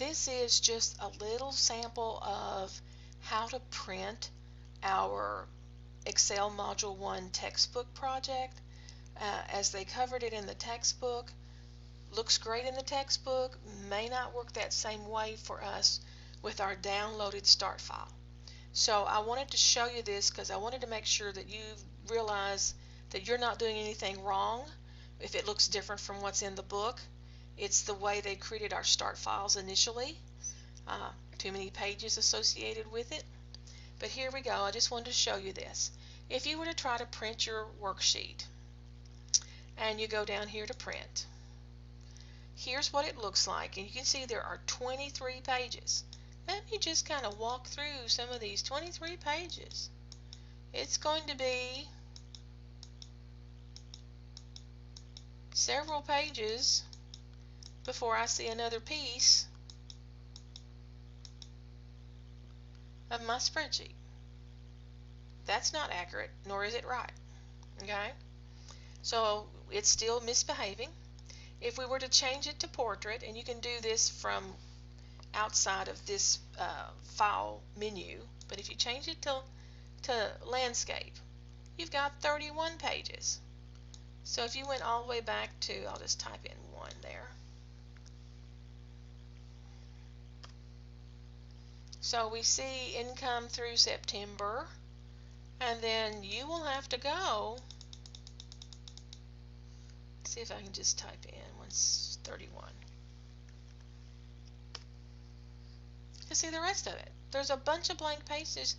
this is just a little sample of how to print our Excel Module 1 textbook project. As they covered it in the textbook, looks great in the textbook, may not work that same way for us with our downloaded start file. So I wanted to show you this because I wanted to make sure that you realize that you're not doing anything wrong if it looks different from what's in the book. It's the way they created our start files initially. Too many pages associated with it. But here we go. I just wanted to show you this. If you were to try to print your worksheet and you go down here to print, here's what it looks like. And you can see there are 23 pages. Let me just kind of walk through some of these 23 pages. It's going to be several pages before I see another piece of my spreadsheet. That's not accurate, nor is it right. Okay? So it's still misbehaving. If we were to change it to portrait, and you can do this from outside of this file menu, but if you change it to landscape, you've got 31 pages. So if you went all the way back to, I'll just type in 1 there. So we see income through September, and then you will have to go, see if I can just type in 131 to see the rest of it. There's a bunch of blank pages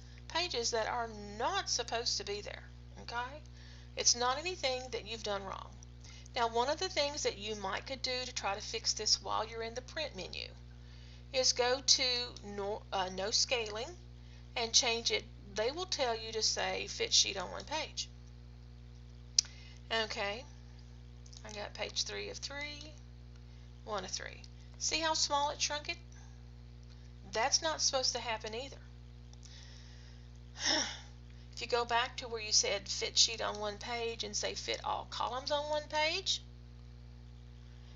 that are not supposed to be there. Okay? It's not anything that you've done wrong. Now, one of the things that you might could do to try to fix this while you're in the print menu is go to no scaling and change it. They will tell you to say fit sheet on 1 page. Okay, I got page 3 of 3, 1 of 3. See how small it shrunk it? That's not supposed to happen either. If you go back to where you said fit sheet on 1 page and say fit all columns on 1 page,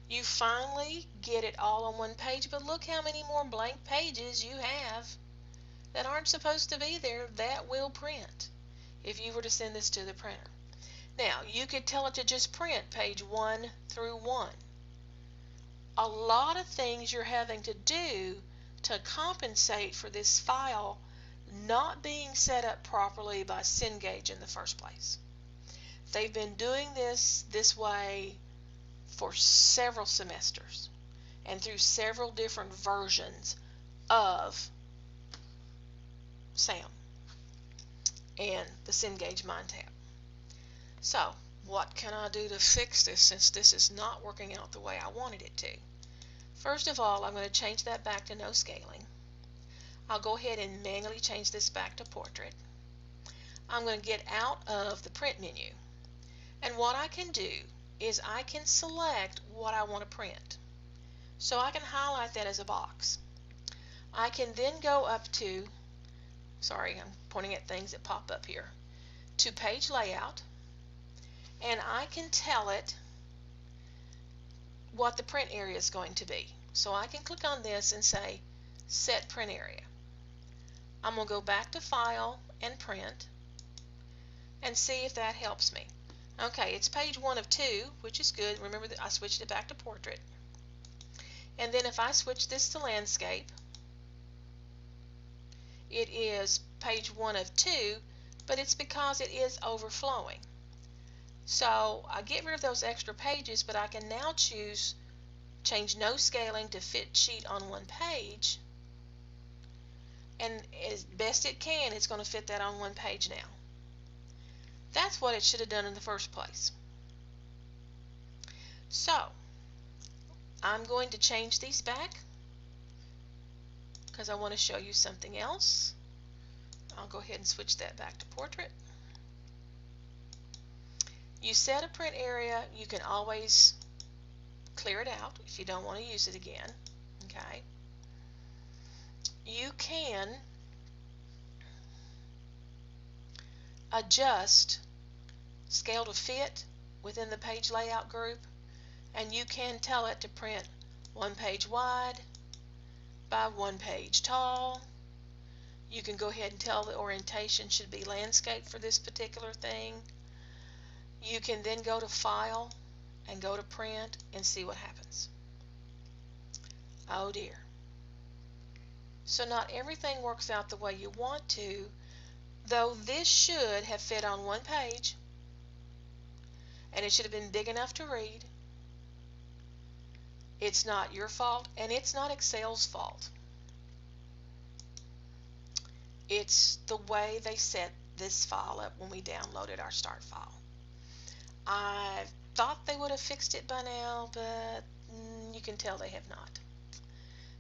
you finally get it all on 1 page, but look how many more blank pages you have that aren't supposed to be there that will print if you were to send this to the printer. Now, you could tell it to just print page 1 through 1. A lot of things you're having to do to compensate for this file not being set up properly by Cengage in the first place. They've been doing this way for several semesters and through several different versions of SAM and the Cengage MindTap. So what can I do to fix this since this is not working out the way I wanted it to? First of all, I'm going to change that back to no scaling. I'll go ahead and manually change this back to portrait. I'm going to get out of the print menu, and what I can do is I can select what I want to print. So I can highlight that as a box. I can then go up to, sorry, I'm pointing at things that pop up here, to page layout, and I can tell it what the print area is going to be. So I can click on this and say set print area. I'm going to go back to file and print and see if that helps me. Okay, it's page 1 of 2, which is good. Remember that I switched it back to portrait. And then if I switch this to landscape, it is page 1 of 2, but it's because it is overflowing. So I get rid of those extra pages, but I can now change no scaling to fit sheet on 1 page, and as best it can, it's going to fit that on 1 page now. That's what it should have done in the first place. So I'm going to change these back because I want to show you something else. I'll go ahead and switch that back to portrait. You set a print area, you can always clear it out if you don't want to use it again. Okay. You can adjust scale to fit within the page layout group, and you can tell it to print 1 page wide, by 1 page tall. You can go ahead and tell the orientation should be landscape for this particular thing. You can then go to File and go to Print and see what happens. Oh dear. So not everything works out the way you want to, though this should have fit on 1 page, and it should have been big enough to read. It's not your fault, and it's not Excel's fault. It's the way they set this file up when we downloaded our start file. I thought they would have fixed it by now, but you can tell they have not.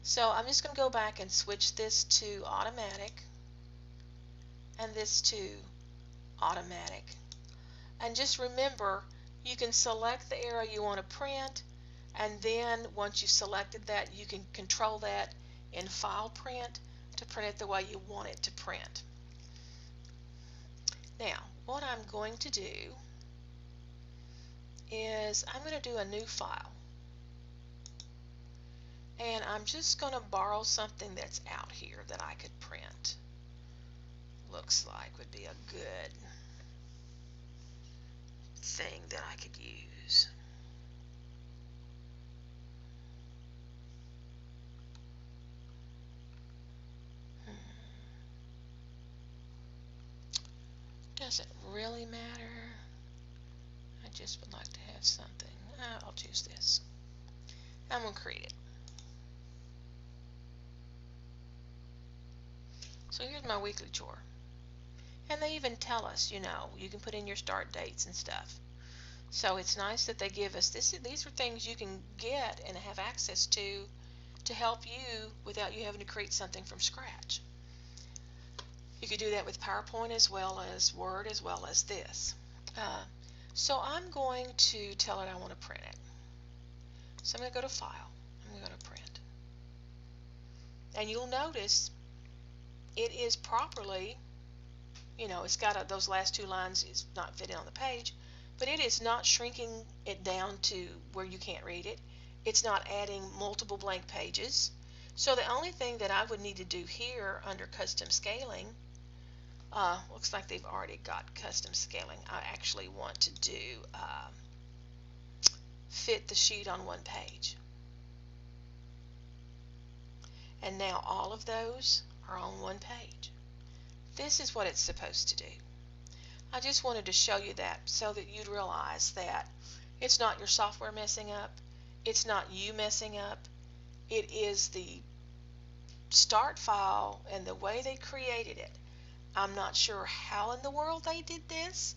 So I'm just going to go back and switch this to automatic and this to automatic. And just remember, you can select the area you want to print, and then once you've selected that, you can control that in File Print to print it the way you want it to print. Now, what I'm going to do is I'm going to do a new file. And I'm just going to borrow something that's out here that I could print. Looks like would be a good thing that I could use. Doesn't really matter. I just would like to have something. I'll choose this. I'm going to create it. So here's my weekly chore. And they even tell us, you know, you can put in your start dates and stuff. So it's nice that they give us this. These are things you can get and have access to help you without you having to create something from scratch. You could do that with PowerPoint as well as Word as well as this. So I'm going to tell it I want to print it. So I'm going to go to File. I'm going to go to Print. And you'll notice it is properly, you know, it's got those last 2 lines is not fitting on the page, but it is not shrinking it down to where you can't read it. It's not adding multiple blank pages. So the only thing that I would need to do here under custom scaling, looks like they've already got custom scaling. I actually want to do fit the sheet on 1 page. And now all of those are on 1 page. This is what it's supposed to do. I just wanted to show you that so that you'd realize that it's not your software messing up, it's not you messing up, it is the start file and the way they created it. I'm not sure how in the world they did this,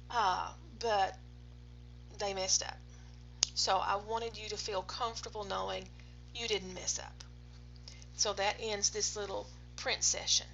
but they messed up. So I wanted you to feel comfortable knowing you didn't mess up. So that ends this little print session.